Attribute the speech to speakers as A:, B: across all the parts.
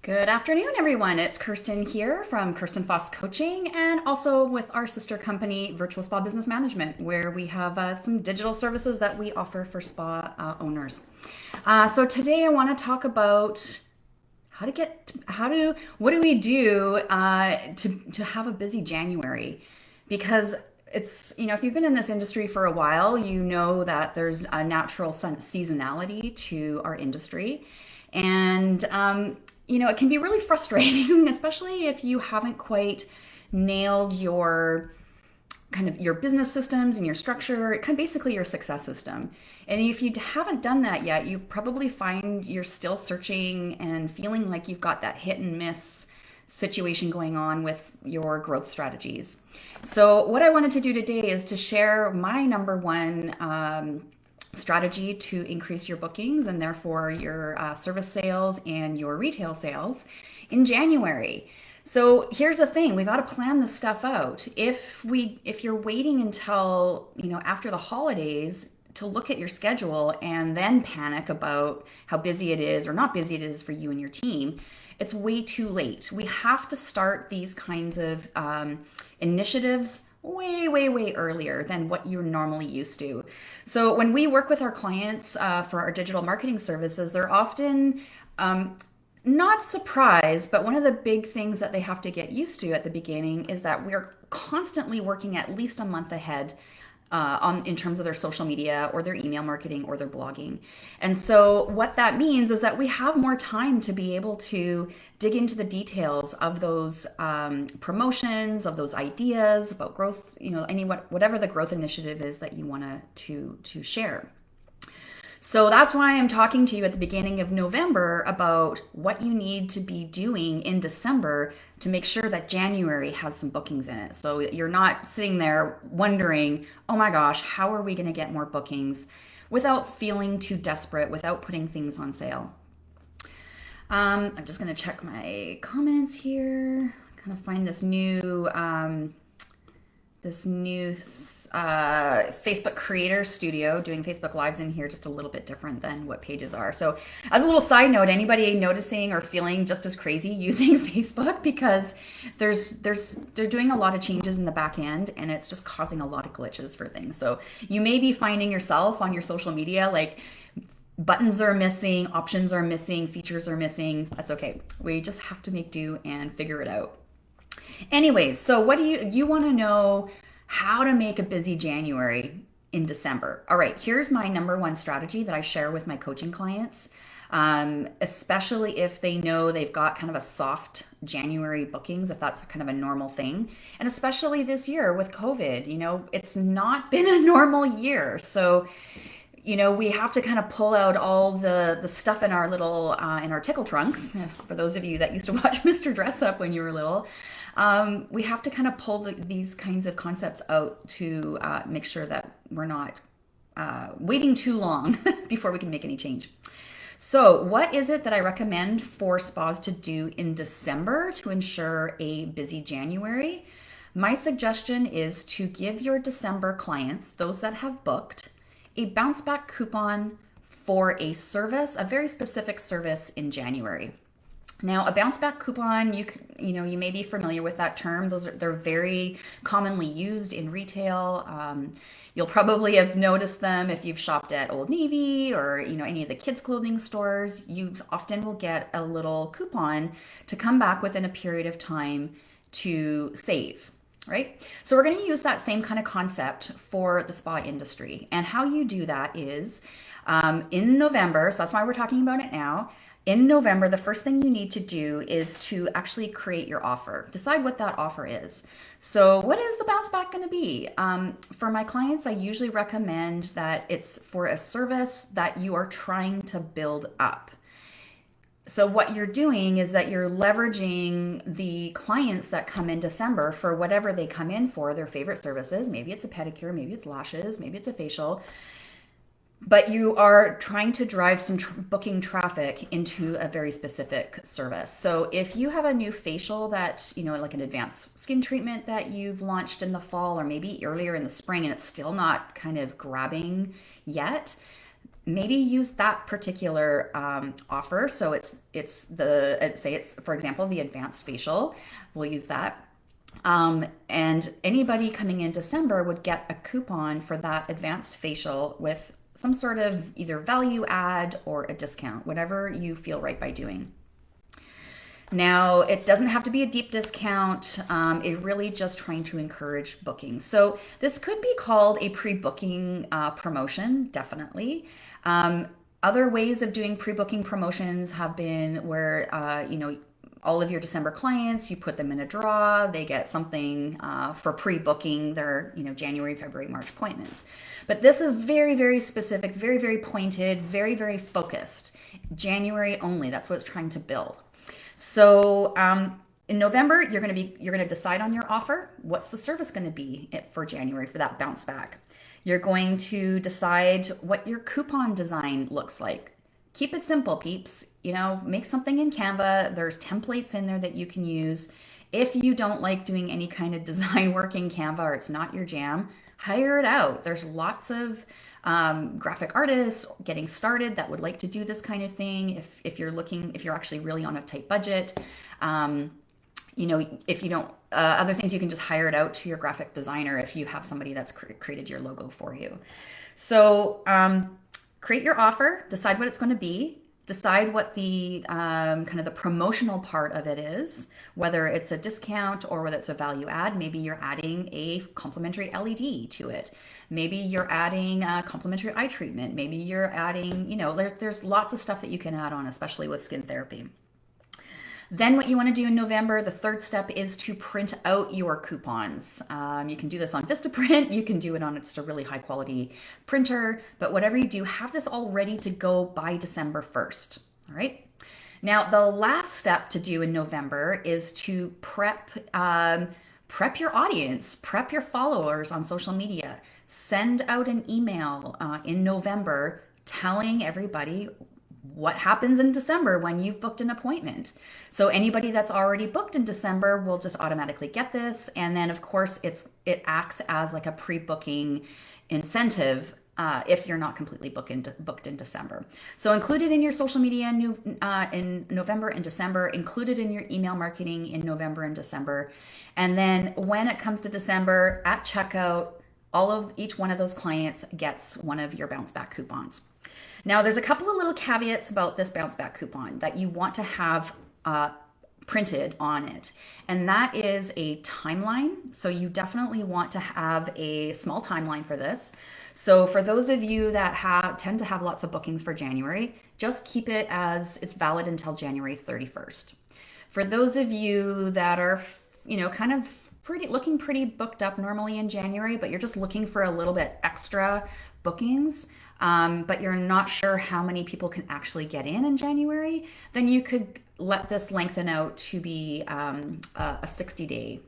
A: Good afternoon, everyone. It's Kirsten here from Kirsten Foss Coaching and also with our sister company, Virtual Spa Business Management, where we have some digital services that we offer for spa owners. So today I want to talk about what do we do to have a busy January? Because if you've been in this industry for a while, you know that there's a natural seasonality to our industry. And it can be really frustrating, especially if you haven't quite nailed your your business systems and your structure, kind of basically your success system. And if you haven't done that yet, you probably find you're still searching and feeling like you've got that hit and miss situation going on with your growth strategies. So what I wanted to do today is to share my number one strategy to increase your bookings and therefore your service sales and your retail sales in January. So here's the thing, we got to plan this stuff out. If you're waiting until, after the holidays to look at your schedule and then panic about how busy it is or not busy it is for you and your team, it's way too late. We have to start these kinds of initiatives way, way, way earlier than what you're normally used to. So when we work with our clients for our digital marketing services, they're often not surprised, but one of the big things that they have to get used to at the beginning is that we're constantly working at least a month ahead in terms of their social media or their email marketing or their blogging. And so what that means is that we have more time to be able to dig into the details of those promotions, of those ideas about growth, whatever the growth initiative is that you want to share. So that's why I'm talking to you at the beginning of November about what you need to be doing in December to make sure that January has some bookings in it. So you're not sitting there wondering, oh my gosh, how are we going to get more bookings without feeling too desperate, without putting things on sale. I'm just going to check my comments here, kind of find this new Facebook Creator Studio, doing Facebook Lives in here, just a little bit different than what Pages are. So as a little side note, anybody noticing or feeling just as crazy using Facebook, because they're doing a lot of changes in the back end and it's just causing a lot of glitches for things. So you may be finding yourself on your social media like buttons are missing, options are missing, features are missing. That's okay. We just have to make do and figure it out. Anyways, so what do you want to know how to make a busy January in December? All right, here's my number one strategy that I share with my coaching clients, especially if they know they've got kind of a soft January bookings, if that's kind of a normal thing. And especially this year with COVID, it's not been a normal year. So we have to kind of pull out all the stuff in our little in our tickle trunks. For those of you that used to watch Mr. Dress Up when you were little, we have to kind of pull these kinds of concepts out to make sure that we're not waiting too long before we can make any change. So what is it that I recommend for spas to do in December to ensure a busy January? My suggestion is to give your December clients, those that have booked, a bounce back coupon for a service, a very specific service in January. Now, a bounce back coupon, you may be familiar with that term. They're very commonly used in retail. You'll probably have noticed them if you've shopped at Old Navy or any of the kids' clothing stores. You often will get a little coupon to come back within a period of time to save. Right? So we're going to use that same kind of concept for the spa industry. And how you do that is in November, so that's why we're talking about it now. In November, the first thing you need to do is to actually create your offer. Decide what that offer is. So what is the bounce back going to be? For my clients, I usually recommend that it's for a service that you are trying to build up. So what you're doing is that you're leveraging the clients that come in December for whatever they come in for, their favorite services. Maybe it's a pedicure, maybe it's lashes, maybe it's a facial. But you are trying to drive some booking traffic into a very specific service. So if you have a new facial that, like an advanced skin treatment that you've launched in the fall or maybe earlier in the spring and it's still not kind of grabbing yet, maybe use that particular offer. So say it's, for example, the advanced facial. We'll use that. And anybody coming in December would get a coupon for that advanced facial with some sort of either value add or a discount, whatever you feel right by doing. Now, it doesn't have to be a deep discount. It really just trying to encourage booking. So this could be called a pre-booking promotion, definitely. Other ways of doing pre-booking promotions have been where, all of your December clients, you put them in a draw, they get something for pre-booking their, January, February, March appointments. But this is very, very specific, very, very pointed, very, very focused. January only, that's what it's trying to build. So in November, you're going to decide on your offer. What's the service going to be for January for that bounce back? You're going to decide what your coupon design looks like. Keep it simple, peeps. Make something in Canva. There's templates in there that you can use. If you don't like doing any kind of design work in Canva or it's not your jam, hire it out. There's lots of graphic artists getting started that would like to do this kind of thing. If you're actually really on a tight budget, if you don't, other things, you can just hire it out to your graphic designer if you have somebody that's created your logo for you. So create your offer, decide what it's going to be, decide what the kind of the promotional part of it is, whether it's a discount or whether it's a value add. Maybe you're adding a complimentary LED to it. Maybe you're adding a complimentary eye treatment. Maybe you're adding, there's lots of stuff that you can add on, especially with skin therapy. Then what you want to do in November, the third step is to print out your coupons. You can do this on Vistaprint. You can do it on just a really high quality printer, but whatever you do, have this all ready to go by December 1st. All right. Now, the last step to do in November is to prep your audience, prep your followers on social media. Send out an email in November telling everybody what happens in December when you've booked an appointment. So anybody that's already booked in December will just automatically get this. And then of course it acts as like a pre-booking incentive if you're not completely booked in December. So included in your social media in November and December, included in your email marketing in November and December. And then when it comes to December at checkout, each one of those clients gets one of your bounce back coupons. Now, there's a couple of little caveats about this bounce back coupon that you want to have printed on it. And that is a timeline. So you definitely want to have a small timeline for this. So for those of you that tend to have lots of bookings for January, just keep it as it's valid until January 31st. For those of you that are, kind of looking pretty booked up normally in January, but you're just looking for a little bit extra bookings, but you're not sure how many people can actually get in January, then you could let this lengthen out to be a 60-day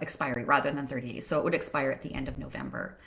A: expiry rather than 30 days. So it would expire at the end of November.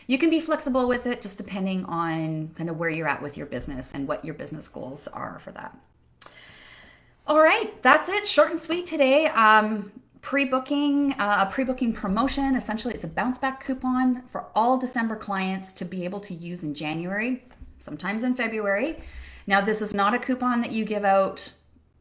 A: You can be flexible with it just depending on kind of where you're at with your business and what your business goals are for that. All right, that's it. Short and sweet today. A pre-booking promotion. Essentially, it's a bounce back coupon for all December clients to be able to use in January, sometimes in February. Now, this is not a coupon that you give out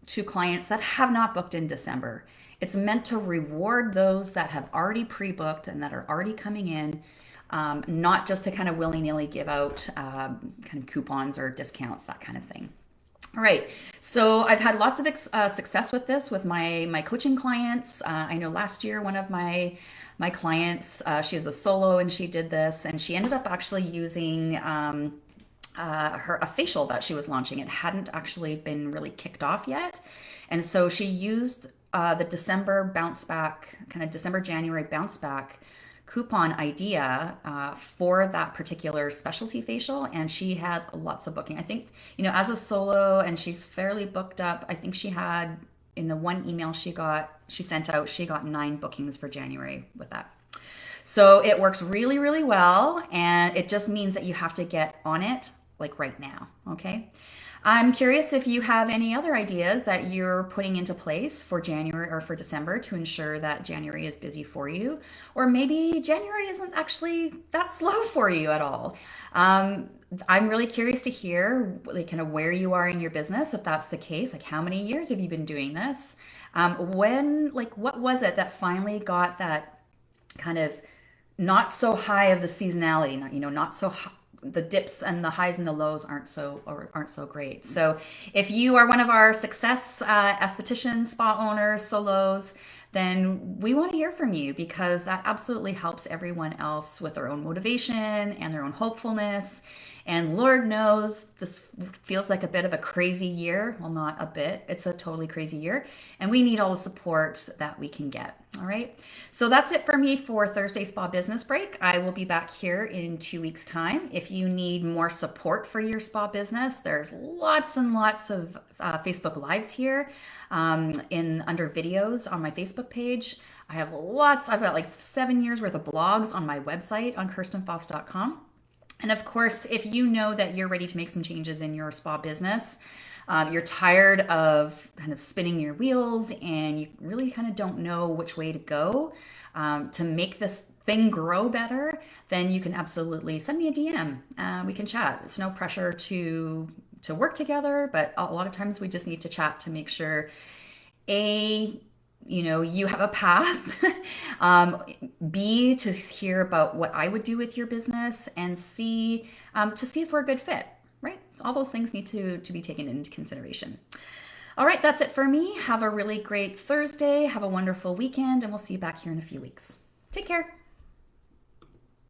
A: to clients that have not booked in December. It's meant to reward those that have already pre-booked and that are already coming in, not just to kind of willy-nilly give out kind of coupons or discounts, that kind of thing. All right, so I've had lots of success with this with my coaching clients. I know last year one of my clients, she was a solo and she did this, and she ended up actually using a facial that she was launching. It hadn't actually been really kicked off yet, and so she used the December bounce back, kind of December-January bounce back coupon idea for that particular specialty facial, and she had lots of booking. I think, as a solo, and she's fairly booked up, I think she had, in the one email she sent out, she got 9 bookings for January with that. So it works really, really well, and it just means that you have to get on it like right now, okay? I'm curious if you have any other ideas that you're putting into place for January or for December to ensure that January is busy for you, or maybe January isn't actually that slow for you at all. I'm really curious to hear like kind of where you are in your business, if that's the case. Like, how many years have you been doing this? When, like, what was it that finally got that kind of not so high of the seasonality, not, not so high, the dips and the highs and the lows aren't so great. So if you are one of our success estheticians, spa owners, solos, then we want to hear from you because that absolutely helps everyone else with their own motivation and their own hopefulness. And Lord knows this feels like a bit of a crazy year. Well, not a bit, it's a totally crazy year. And we need all the support that we can get. All right. So that's it for me for Thursday Spa Business Break. I will be back here in 2 weeks' time. If you need more support for your spa business, there's lots and lots of Facebook Lives here in under videos on my Facebook page. I've got like 7 years worth of blogs on my website on kirstenfoss.com. And of course, if you know that you're ready to make some changes in your spa business, you're tired of kind of spinning your wheels and you really kind of don't know which way to go to make this thing grow better, then you can absolutely send me a DM. We can chat. It's no pressure to work together, but a lot of times we just need to chat to make sure you have a path. B, to hear about what I would do with your business, and C, to see if we're a good fit, right? All those things need to be taken into consideration. All right, that's it for me. Have a really great Thursday. Have a wonderful weekend, and we'll see you back here in a few weeks. Take care.